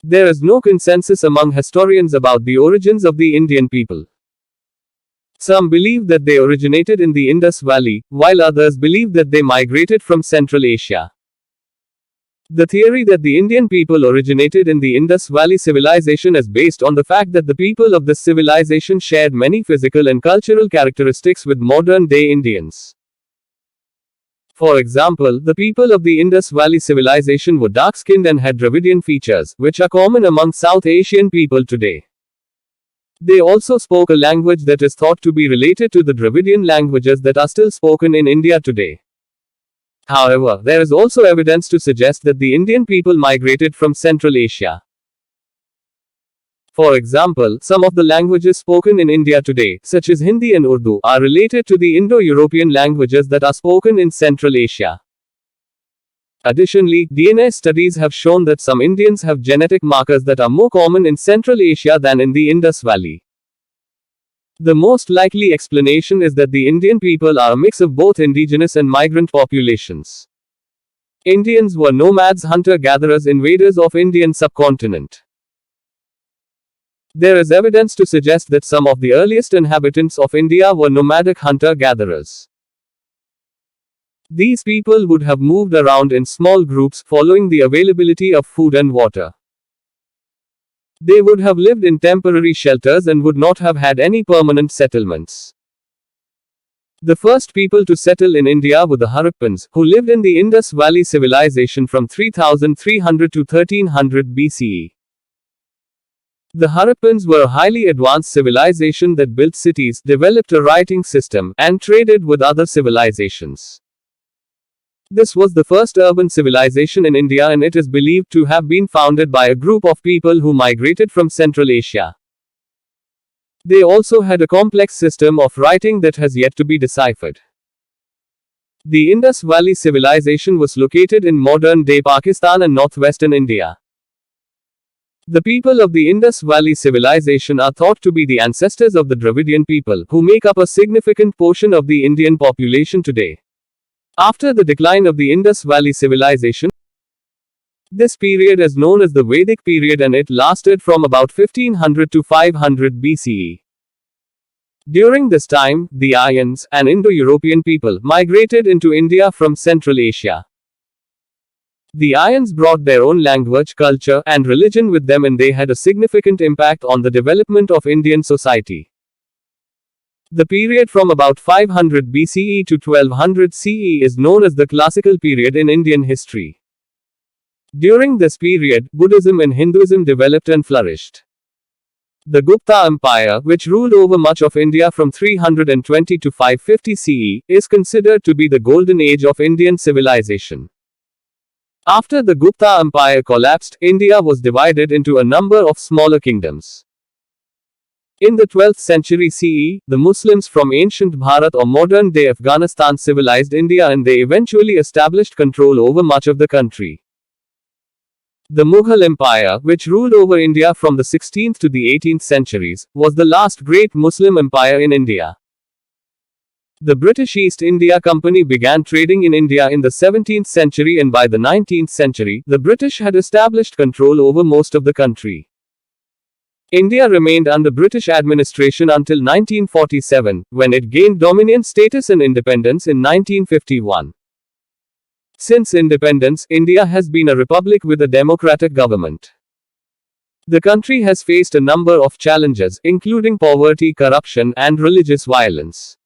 There is no consensus among historians about the origins of the Indian people. Some believe that they originated in the Indus Valley, while others believe that they migrated from Central Asia. The theory that the Indian people originated in the Indus Valley civilization is based on the fact that the people of this civilization shared many physical and cultural characteristics with modern-day Indians. For example, the people of the Indus Valley civilization were dark-skinned and had Dravidian features, which are common among South Asian people today. They also spoke a language that is thought to be related to the Dravidian languages that are still spoken in India today. However, there is also evidence to suggest that the Indian people migrated from Central Asia. For example, some of the languages spoken in India today, such as Hindi and Urdu, are related to the Indo-European languages that are spoken in Central Asia. Additionally, DNA studies have shown that some Indians have genetic markers that are more common in Central Asia than in the Indus Valley. The most likely explanation is that the Indian people are a mix of both indigenous and migrant populations. Indians were nomads, hunter-gatherers, invaders of Indian subcontinent. There is evidence to suggest that some of the earliest inhabitants of India were nomadic hunter-gatherers. These people would have moved around in small groups, following the availability of food and water. They would have lived in temporary shelters and would not have had any permanent settlements. The first people to settle in India were the Harappans, who lived in the Indus Valley civilization from 3300 to 1300 BCE. The Harappans were a highly advanced civilization that built cities, developed a writing system, and traded with other civilizations. This was the first urban civilization in India, and it is believed to have been founded by a group of people who migrated from Central Asia. They also had a complex system of writing that has yet to be deciphered. The Indus Valley civilization was located in modern-day Pakistan and northwestern India. The people of the Indus Valley civilization are thought to be the ancestors of the Dravidian people, who make up a significant portion of the Indian population today. After the decline of the Indus Valley civilization, this period is known as the Vedic period, and it lasted from about 1500 to 500 BCE. During this time, the Aryans, an Indo-European people, migrated into India from Central Asia. The Aryans brought their own language, culture, and religion with them, and they had a significant impact on the development of Indian society. The period from about 500 BCE to 1200 CE is known as the classical period in Indian history. During this period, Buddhism and Hinduism developed and flourished. The Gupta Empire, which ruled over much of India from 320 to 550 CE, is considered to be the golden age of Indian civilization. After the Gupta Empire collapsed, India was divided into a number of smaller kingdoms. In the 12th century CE, the Muslims from ancient Bharat or modern-day Afghanistan civilized India, and they eventually established control over much of the country. The Mughal Empire, which ruled over India from the 16th to the 18th centuries, was the last great Muslim empire in India. The British East India Company began trading in India in the 17th century, and by the 19th century, the British had established control over most of the country. India remained under British administration until 1947, when it gained dominion status and independence in 1951. Since independence, India has been a republic with a democratic government. The country has faced a number of challenges, including poverty, corruption, and religious violence.